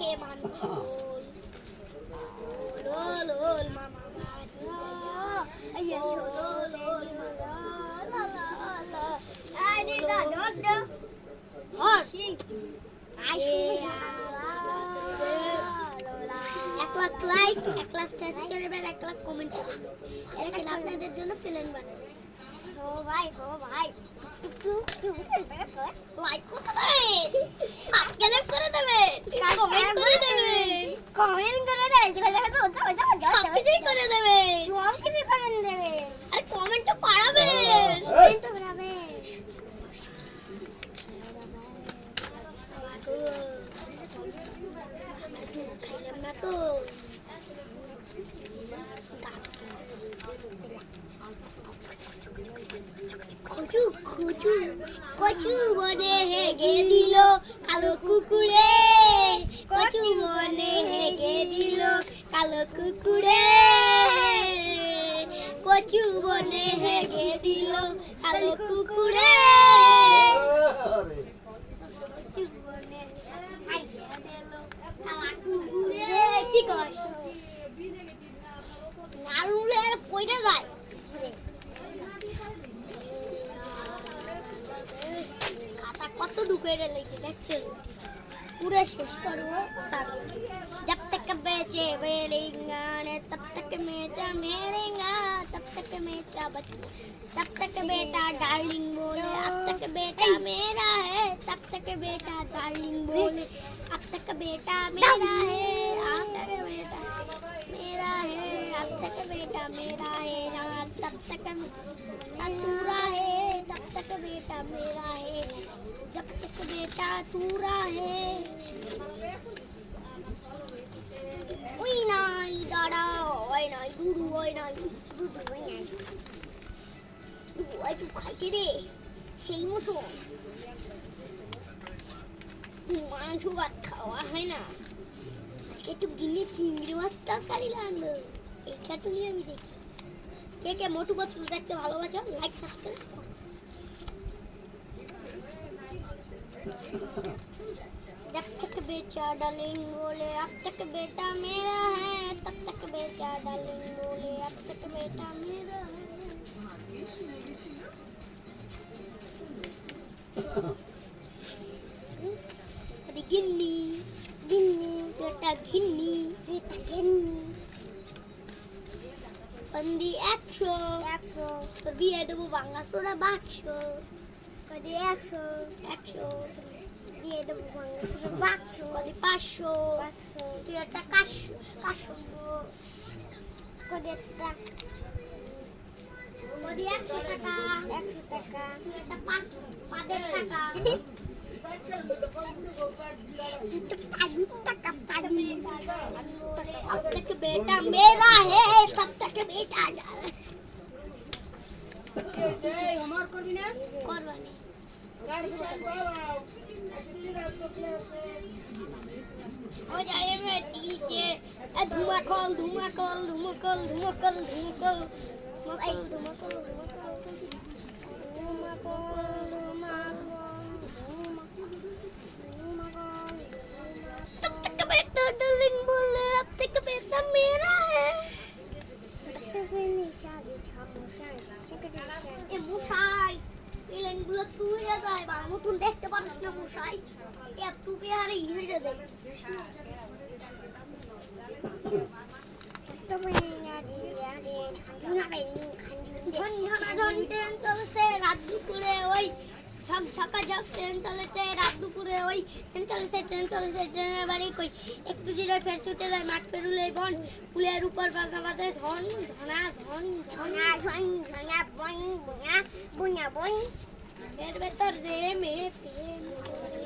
আছে মানুষ লোল লোল মামা like 1 lakh subscriber 1 lakh comment এটা আপনাদের জন্য প্ল্যান বানাই ও ভাই লাইক করে দেবেন সাবস্ক্রাইব করে দেবেন কমেন্ট করে দেবেন সব কিছু করে দেবেন আর কমেন্ট তো পাঠাবেন খাইলাম না তো কচু বনে হেগে দিল কালো কুকুরে কচু বনে হেগে দিল কালো কুকুরে কচু বনে হেগে দিল কালো কুকুরে কচু বনে হেগে দিল কালো কুকুরে কি কস নারুলে পয়সা যায় কত ঢুকে রেখেছি দেখছেন पूरा शेष करो जब तक बेचे बेलेंगा ने तब तक मेचा मेरेगा तब तक मेचा बच तब तक बेटा डार्लिंग बोले अब तक बेटा मेरा है तब तक बेटा डार्लिंग बोले अब तक बेटा मेरा है अब तक बेटा मेरा है अब तक बेटा मेरा है तब तक तूरा है तब तक बेटा मेरा है जब तक बेटा तूरा है ওই নাই দাঁড়া ওই নাই দুধু ওই নাই দুধু ওই নাই দুধু একটু খাইতে দে সেই মতো মাংস ভাত খাওয়া হয় না আজকে একটু গিনে চিংড়ি মাছ তরকারি লাগলো এই কার্টুনই আমি দেখি কে কে মোটু পাতলু দেখতে ভালোবাসো লাইক সাবস্ক্রাইব जब तक बेचा डार्लिंग बोले अब तक बेटा मेरा है तब तक बेचा डार्लिंग बोले अब तक बेटा मेरा है गिन्नी गिन्नी बेटा गिन्नी बंदी 100 তোর বিয়ে দেবো বাংলা সোনা বাক্সো কদি 100 দিয়ে দেবো বাক্সো কদি 500 তুই একটা কাশো কদি একটা কদি 100 টাকা তুই একটা পাদের টাকা अब तक बेटा मेरा है तब तक बेटा हमार करबी ना करवानी हो जाए मैं डीजे धुमाकल মশাই এলেনগুলো তুই যায় বা নতুন দেখতে পারিস না মশাই একটু পেয়ারে হয়ে যায় ট্রেন চলছে রাত দুপুরে ওই ঝকঝকা ট্রেন চলেছে রাত দুপুরে ওই ট্রেন চলেছে ট্রেনের বাড়ি কই একটু জিরে ফের ছুটে যায় মাঠ পেরুলে বন ফুলের উপর বাসা বাঁধে ঝন এর ভেতর যে মেয়ে প্রেম করে